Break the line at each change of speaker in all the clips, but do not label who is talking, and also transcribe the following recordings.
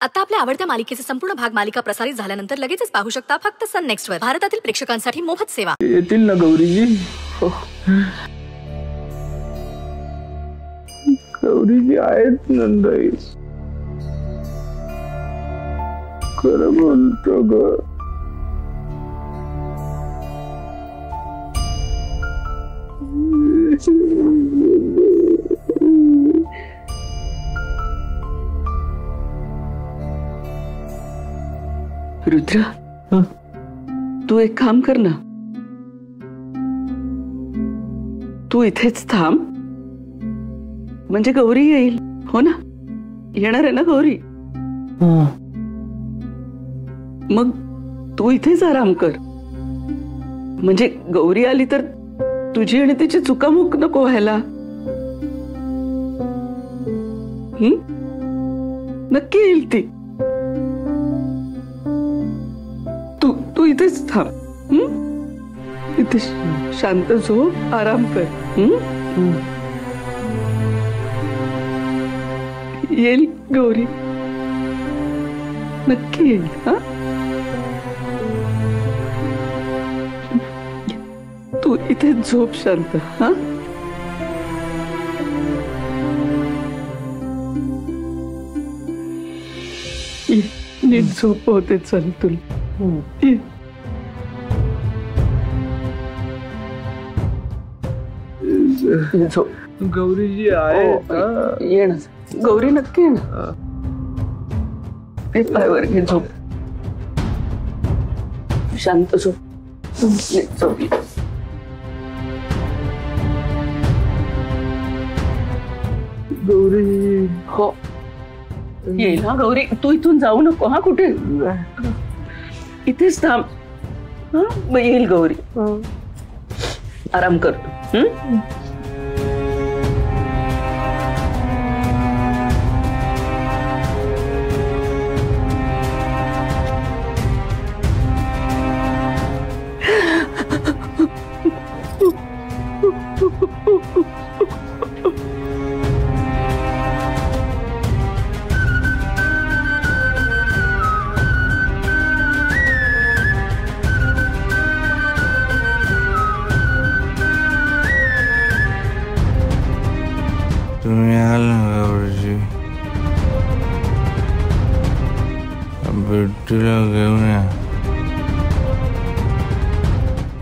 आता आपल्या आवडत्या मालिकेचे संपूर्ण भाग मालिका प्रसारित झाल्यानंतर लगेचच पाहू शकता फक्त सन नेक्स्ट वर. भारतातील प्रेक्षकांसाठी मोफत सेवा.
येतील ना गौरीजी? गौरीजी आहेत नंदाई. खरं बोलतो ग.
रुद्र, तू एक काम कर ना, तू इथेच थांब, म्हणजे गौरी येईल. हो ना, येणार आहे ना गौरी? मग तू इथेच आराम कर, म्हणजे गौरी आली तर तुझी आणि तिची चुकामुक नको व्हायला. नक्की येईल ती. तू इथेच थांब. इथे शांत झोप, आराम कर. येईल गौरी, नक्की येईल. तू इथे झोप शांत. नीट झोप होते. चल तुला
गौरीजी आहे.
ये ना गौरी, नक्की ये ना. पायवर घे, झोप शांत, झोप. झोप.
गौरी
हो, येईल ना गौरी. तू इथून जाऊ नको. कुठे? इथेच थांब. येईल गौरी. आराम करतो.
तुम्ही आल ना गौरीजी, बिट्टीला घेऊन या.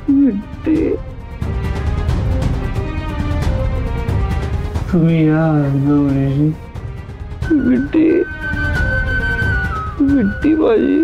बिट्टी, तुम्ही या गौरीजी. बिट्टी, बिट्टी माझी.